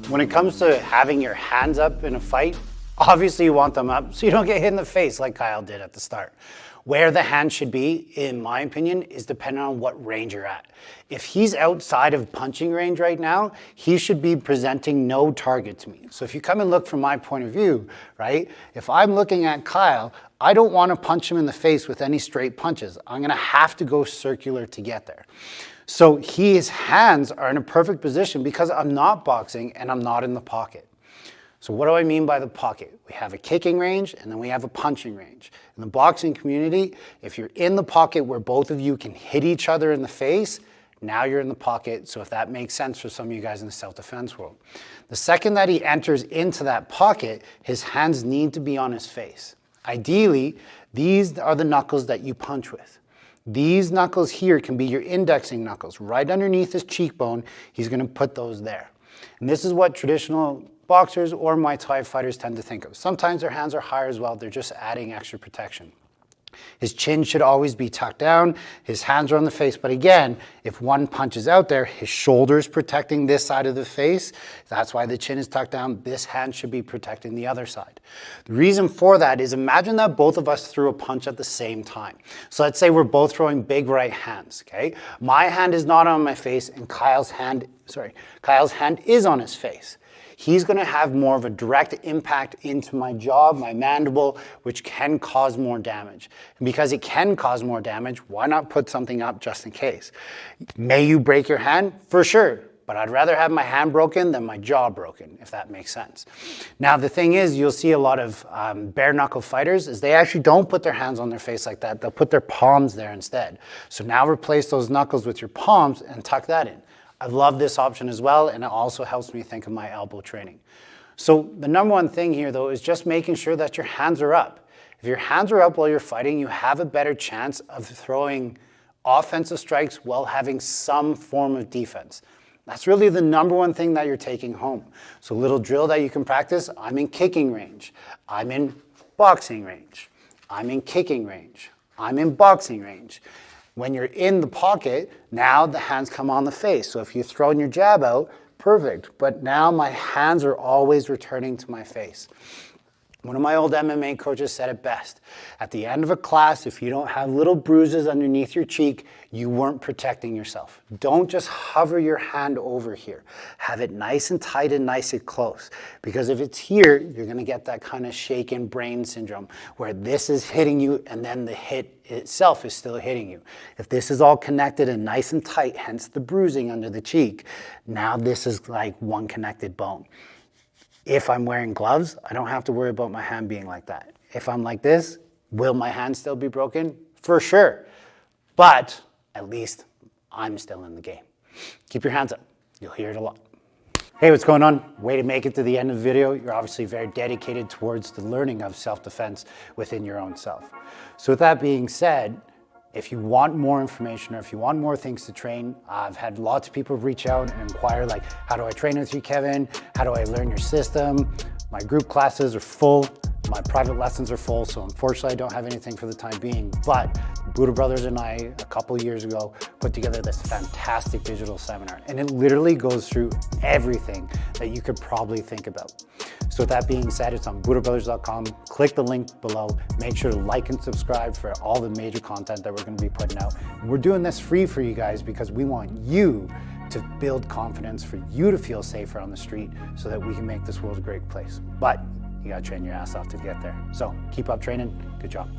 When it comes to having your hands up in a fight, obviously you want them up so you don't get hit in the face like Kyle did at the start. Where the hand should be, in my opinion, is dependent on what range you're at. If he's outside of punching range right now, he should be presenting no target to me. So if you come and look from my point of view, right? If I'm looking at Kyle, I don't want to punch him in the face with any straight punches. I'm going to have to go circular to get there. So his hands are in a perfect position because I'm not boxing and I'm not in the pocket. So what do I mean by the pocket? We have a kicking range and then we have a punching range. In the boxing community, if you're in the pocket where both of you can hit each other in the face, now you're in the pocket. So if that makes sense for some of you guys in the self-defense world. The second that he enters into that pocket, his hands need to be on his face. Ideally, these are the knuckles that you punch with. These knuckles here can be your indexing knuckles. Right underneath his cheekbone, he's going to put those there. And this is what traditional boxers or Muay Thai fighters tend to think of. Sometimes their hands are higher as well. They're just adding extra protection. His chin should always be tucked down. His hands are on the face. But again, if one punch is out there, his shoulder's protecting this side of the face. That's why the chin is tucked down. This hand should be protecting the other side. The reason for that is imagine that both of us threw a punch at the same time. So let's say we're both throwing big right hands, okay? My hand is not on my face and Kyle's hand is on his face. He's going to have more of a direct impact into my jaw, my mandible, which can cause more damage. And because it can cause more damage, why not put something up just in case? May you break your hand? For sure. But I'd rather have my hand broken than my jaw broken, if that makes sense. Now, the thing is, you'll see a lot of bare knuckle fighters is they actually don't put their hands on their face like that. They'll put their palms there instead. So now replace those knuckles with your palms and tuck that in. I love this option as well, and it also helps me think of my elbow training. So the number one thing here, though, is just making sure that your hands are up. If your hands are up while you're fighting, you have a better chance of throwing offensive strikes while having some form of defense. That's really the number one thing that you're taking home. So a little drill that you can practice, I'm in kicking range. I'm in boxing range. I'm in kicking range. I'm in boxing range. When you're in the pocket, now the hands come on the face. So if you're throwing your jab out, perfect. But now my hands are always returning to my face. One of my old MMA coaches said it best. At the end of a class, if you don't have little bruises underneath your cheek, you weren't protecting yourself. Don't just hover your hand over here. Have it nice and tight and nice and close. Because if it's here, you're going to get that kind of shaken brain syndrome where this is hitting you and then the hit itself is still hitting you. If this is all connected and nice and tight, hence the bruising under the cheek, now this is like one connected bone. If I'm wearing gloves, I don't have to worry about my hand being like that. If I'm like this, will my hand still be broken? For sure. But at least I'm still in the game. Keep your hands up. You'll hear it a lot. Hey, what's going on? Way to make it to the end of the video. You're obviously very dedicated towards the learning of self-defense within your own self. So with that being said, if you want more information or if you want more things to train, I've had lots of people reach out and inquire like, how do I train with you, Kevin? How do I learn your system? My group classes are full. My private lessons are full, so unfortunately I don't have anything for the time being, but Buddha Brothers and I, a couple years ago, put together this fantastic digital seminar, and it literally goes through everything that you could probably think about. So with that being said, it's on buddhabrothers.com. Click the link below. Make sure to like and subscribe for all the major content that we're going to be putting out. We're doing this free for you guys because we want you to build confidence, for you to feel safer on the street so that we can make this world a great place. But you gotta train your ass off to get there. So keep up training. Good job.